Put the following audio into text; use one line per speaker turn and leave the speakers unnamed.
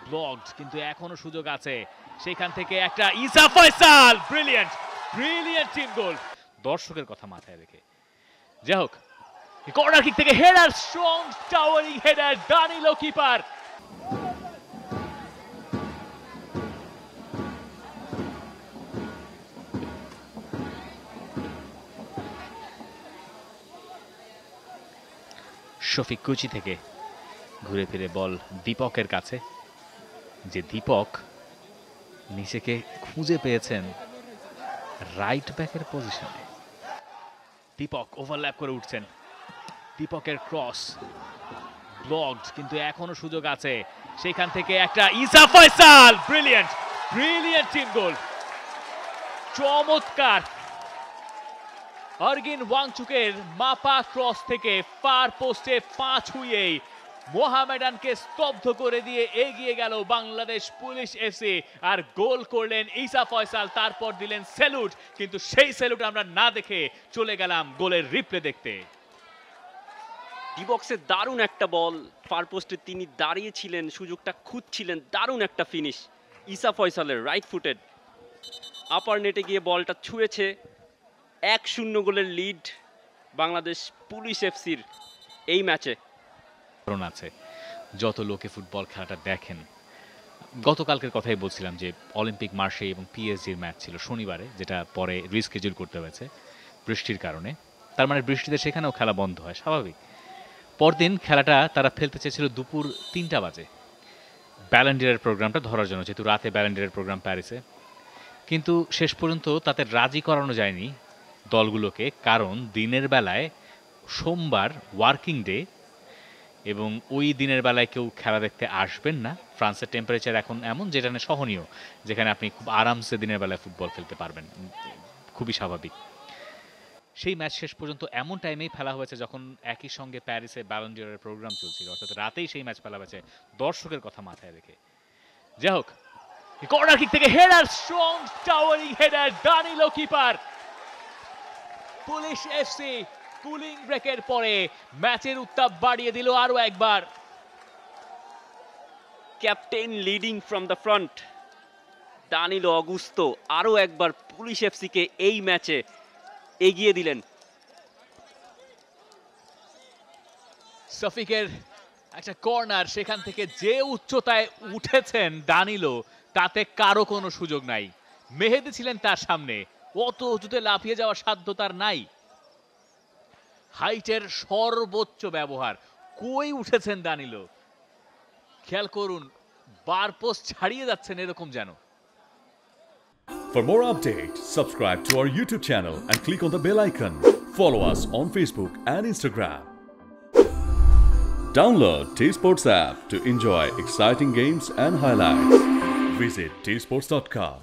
Blocked, কিন্তু এখনো সুযোগ আছে। সেখান থেকে একটা ইসা ফয়সাল, ব্রিলিয়ান্ট ব্রিলিয়ান্ট টিম গোল, দর্শকের কথা মাথায় রেখে। যাই হোক, কর্নার কিক থেকে header, strong towering header, দানিলো keeper. Shafiq কুচি থেকে ঘুরে ফিরে বল দীপকের কাছে, যে দীপক নিজেকে খুঁজে পেয়েছেন রাইট ব্যাকের পজিশনে। দীপক ওভারল্যাপ করে উঠছেন, দীপকের ক্রস ব্লকড, কিন্তু এখনো সুযোগ আছে। সেখান থেকে একটা ইসা ফয়সাল, ব্রিলিয়ান্ট ব্রিলিয়ান্ট টিম গোল, চমৎকার। আরগিন ওয়াংচুকের মাপা ক্রস থেকে ফার পোস্টে পা ছুঁয়েই মোহামেডানকে স্তব্ধ করে দিয়ে এগিয়ে গেল বাংলাদেশ পুলিশ এফসি, আর গোল করলেন ইসা ফয়সাল। তারপর দিলেন স্যালুট, কিন্তু সেই স্যালুট আমরা না দেখে চলে গেলাম গোলের রিপ্লে দেখতে।
ডি বক্সে দারুণ একটা বল, ফার পোস্টে তিনি দাঁড়িয়েছিলেন, সুযোগটা খুঁজছিলেন, দারুণ একটা ফিনিশ ইসা ফয়সালের, রাইট ফুটেড, আপার নেটে গিয়ে বলটা ছুঁয়েছে। 1-0 গোলের লিড বাংলাদেশ পুলিশ এফসির এই ম্যাচে।
আছে যত লোকে ফুটবল খেলাটা দেখেন, গতকালকের কথাই বলছিলাম যে অলিম্পিক মার্সে এবং পিএসজির ম্যাচ ছিল শনিবারে, যেটা পরে রিস্কেডিউল করতে হয়েছে বৃষ্টির কারণে। তার মানে বৃষ্টিতে সেখানেও খেলা বন্ধ হয়, স্বাভাবিক। পরদিন খেলাটা তারা ফেলতে চেয়েছিল দুপুর 3টা বাজে, ব্যালেন্ডিয়ারের প্রোগ্রামটা ধরার জন্য, যেহেতু রাতে ব্যালেন্ডিয়ারের প্রোগ্রাম প্যারিসে। কিন্তু শেষ পর্যন্ত তাদের রাজি করানো যায়নি দলগুলোকে, কারণ দিনের বেলায় সোমবার ওয়ার্কিং ডে এবং ওই দিনের বেলায় কেউ খেলা দেখতে আসবেন না। ফ্রান্সের টেম্পারেচার এখন এমন, যেটা সহনীয়, যেখানে আপনি খুব আরামসে দিনের বেলায় ফুটবল খেলতে পারবেন, খুবই স্বাভাবিক। সেই ম্যাচ শেষ পর্যন্ত এমন টাইমেই ফেলা হয়েছে যখন একই সঙ্গে প্যারিসে ব্যালন্ডিয়রের প্রোগ্রাম চলছিল, অর্থাৎ রাতেই সেই ম্যাচ ফেলা হয়েছে দর্শকের কথা মাথায় রেখে। যাই হোক, কর্নার কিক থেকে header, strong towering header, দানিলো keeper. Police FC cooling ব্রেকের পরে ম্যাচের উত্তাপ বাড়িয়ে দিল আরো একবার।
Captain leading from the front, দানিলো অগুস্তো আরো একবার পুলিশ এফসিকে এই ম্যাচে এগিয়ে দিলেন।
শফিকের একটা কর্নার, সেখান থেকে যে উচ্চতায় উঠেছেন দানিলো, তাতে কারো কোনো সুযোগ নাই। মেহেদি ছিলেন তার সামনে, অত উঁচুতে লাফিয়ে যাওয়ার সাধ্য তার নাই। হাইটের সর্বোচ্চ ব্যবহার, কই উঠেছেন দানিলো, খেয়াল করুন, বার পোস্ট ছাড়িয়ে যাচ্ছেন এরকম যেন।
For more updates, subscribe to our YouTube channel and click on the bell icon. Follow us on Facebook and Instagram. Download T-Sports app to enjoy exciting games and highlights. Visit tsports.com.